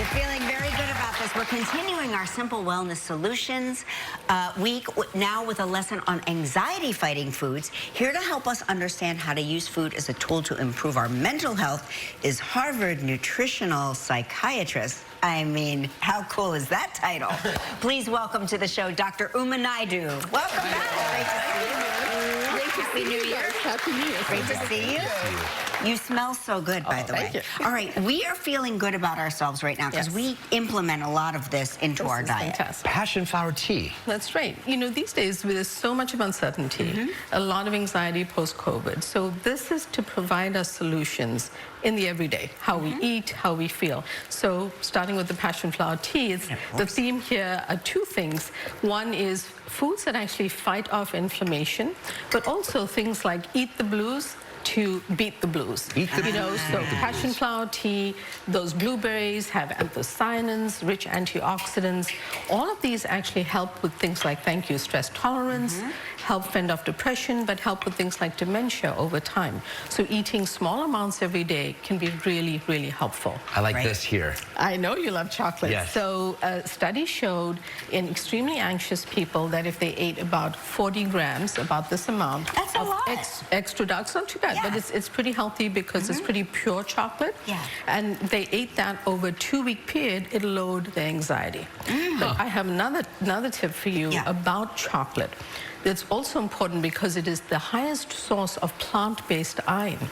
You're feeling very good about this. We're continuing our Simple Wellness Solutions week now with a lesson on anxiety-fighting foods. Here to help us understand how to use food as a tool to improve our mental health is Harvard nutritional psychiatrist. I mean, how cool is that title? Please welcome to the show Dr. Naidoo. Welcome back. Great to see you. Happy New Year. Happy New Year. Great to see you. You smell so good, by the way. Thank you. All right, we are feeling good about ourselves right now because we implement a lot of this into our diet. Fantastic. Passion flower tea. That's right. You know, these days there's so much of uncertainty, a lot of anxiety post-COVID. So this is to provide us solutions in the everyday, how we eat, how we feel. So starting with the passion flower tea, the theme here are two things. One is foods that actually fight off inflammation, but also things like eat the blues to beat the blues. So passion flower tea, those blueberries have anthocyanins, rich antioxidants. All of these actually help with things like, stress tolerance, help fend off depression, but help with things like dementia over time. So eating small amounts every day can be really, really helpful. I like this here. I know you love chocolate. Yes. So a study showed in extremely anxious people that if they ate about 40 grams, about this amount That's a lot. extra dark, it's not too bad, but it's pretty healthy because it's pretty pure chocolate. Yeah. And they ate that over a 2-week period, it lowered their anxiety. But I have another tip for you about chocolate. It's also important because it is the highest source of plant-based iron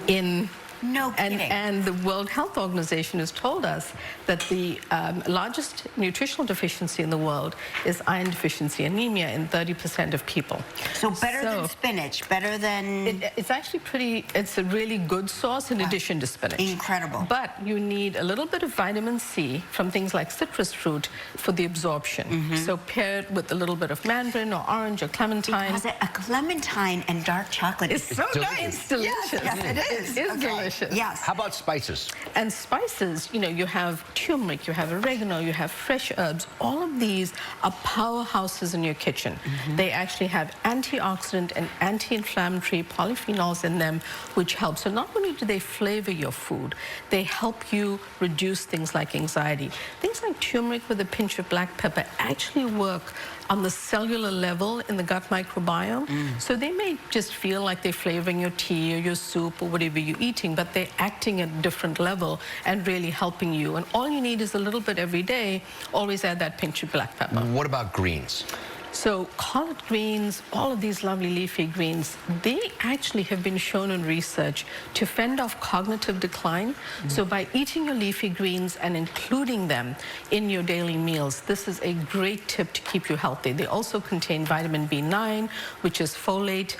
in... No kidding. And the World Health Organization has told us that the largest nutritional deficiency in the world is iron deficiency anemia in 30% of people. So better than spinach, better than... It's actually it's a really good source in addition to spinach. Incredible. But you need a little bit of vitamin C from things like citrus fruit for the absorption. So pair it with a little bit of mandarin or orange or clementine. Because a clementine and dark chocolate is so nice. It's delicious. Yes, it is. It is delicious. Yes. How about spices? And spices, you know, you have turmeric, you have oregano, you have fresh herbs. All of these are powerhouses in your kitchen. They actually have antioxidant and anti-inflammatory polyphenols in them, which help. So not only do they flavor your food, they help you reduce things like anxiety. Things like turmeric with a pinch of black pepper actually work on the cellular level in the gut microbiome. So they may just feel like they're flavoring your tea or your soup or whatever you're eating, but they're acting at a different level and really helping you. And all you need is a little bit every day. Always add that pinch of black pepper. What about greens? So collard greens, all of these lovely leafy greens, they actually have been shown in research to fend off cognitive decline. So by eating your leafy greens and including them in your daily meals, this is a great tip to keep you healthy. They also contain vitamin B9, which is folate.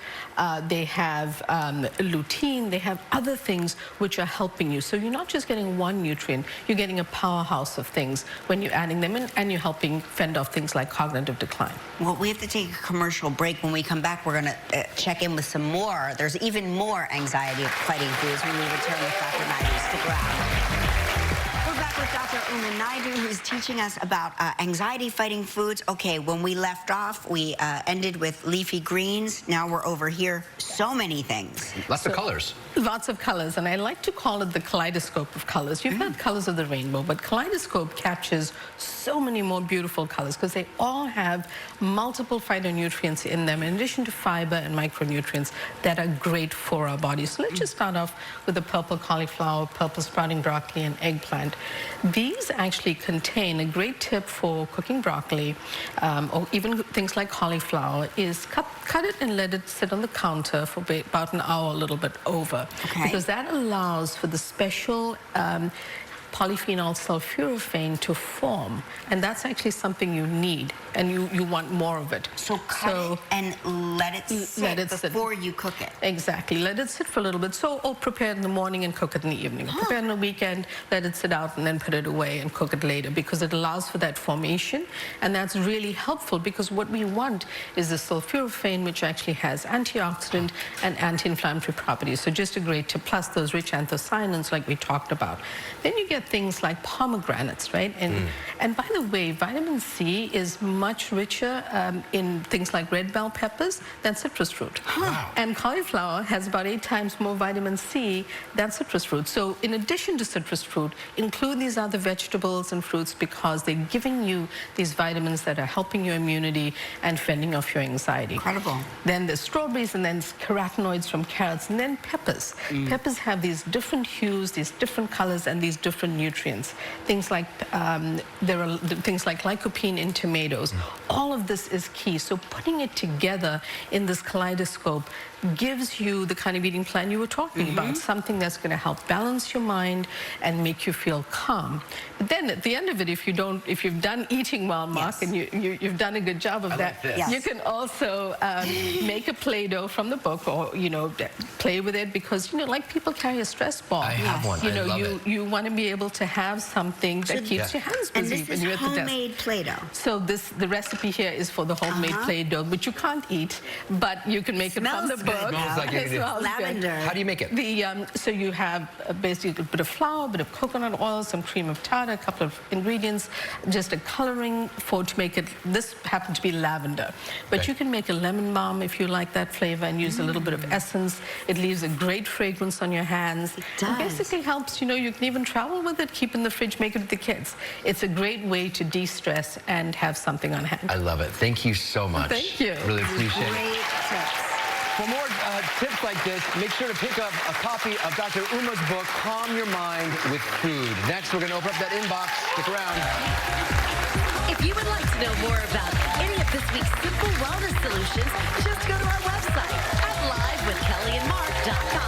They have lutein. They have other things which are helping you. So you're not just getting one nutrient, you're getting a powerhouse of things when you're adding them in, and you're helping fend off things like cognitive decline. Well, we have to take a commercial break. When we come back, we're going to check in with some more. There's even more anxiety-fighting foods when we return with Dr. Naidoo. Stick around. We're back with Dr. Naidoo, who's teaching us about anxiety-fighting foods. Okay, when we left off, we ended with leafy greens. Now we're over here. So many things. Lots of colors. Lots of colors, and I like to call it the kaleidoscope of colors. You've heard colors of the rainbow, but kaleidoscope captures so many more beautiful colors because they all have multiple phytonutrients in them, in addition to fiber and micronutrients that are great for our bodies. So let's just start off with the purple cauliflower, purple sprouting broccoli, and eggplant. These actually contain a great tip for cooking broccoli, or even things like cauliflower, is cut it and let it sit on the counter for about an hour, a little bit over. Because that allows for the special polyphenol sulforaphane to form, and that's actually something you need, and you want more of it. So cut it and let it sit before you cook it. Exactly. Let it sit for a little bit. So, prepare it in the morning and cook it in the evening. Prepare it on the weekend, let it sit out, and then put it away and cook it later, because it allows for that formation, and that's really helpful because what we want is the sulforaphane, which actually has antioxidant and anti-inflammatory properties. So just a great tip, plus those rich anthocyanins like we talked about. Then you get at things like pomegranates, right? And by the way, vitamin C is much richer in things like red bell peppers than citrus fruit. Wow. And cauliflower has about 8 times more vitamin C than citrus fruit. So in addition to citrus fruit, include these other vegetables and fruits because they're giving you these vitamins that are helping your immunity and fending off your anxiety. Incredible. Then there's strawberries, and then carotenoids from carrots, and then peppers. Peppers have these different hues, these different colors, and these different nutrients. Things like, there are things like lycopene in tomatoes. All of this is key. So putting it together in this kaleidoscope gives you the kind of eating plan you were talking about, something that's going to help balance your mind and make you feel calm. But then at the end of it, if you've done eating well, Mark, and you've done a good job of that, you can also make a Play-Doh from the book, or play with it, because like people carry a stress ball. I have one. I love it. You want to be able to have something that keeps your hands busy when you're at the desk. And this is homemade Play-Doh. So the recipe here is for the homemade Play-Doh, which you can't eat, but you can make it from the book. Smells like it. Lavender. How do you make it? So you have basically a bit of flour, a bit of coconut oil, some cream of tartar, a couple of ingredients, just a coloring to make it. This happened to be lavender, but you can make a lemon balm if you like that flavor and use a little bit of essence. It leaves a great fragrance on your hands. It does. It basically helps. You can even travel with it, keep in the fridge, make it with the kids. It's a great way to de-stress and have something on hand. I love it. Thank you so much. Thank you. Really appreciate it. Great tips. For more tips like this, make sure to pick up a copy of Dr. Uma's book, Calm Your Mind with Food. Next, we're going to open up that inbox. Stick around. If you would like to know more about any of this week's simple wellness solutions, just go to our website at livewithkellyandmark.com.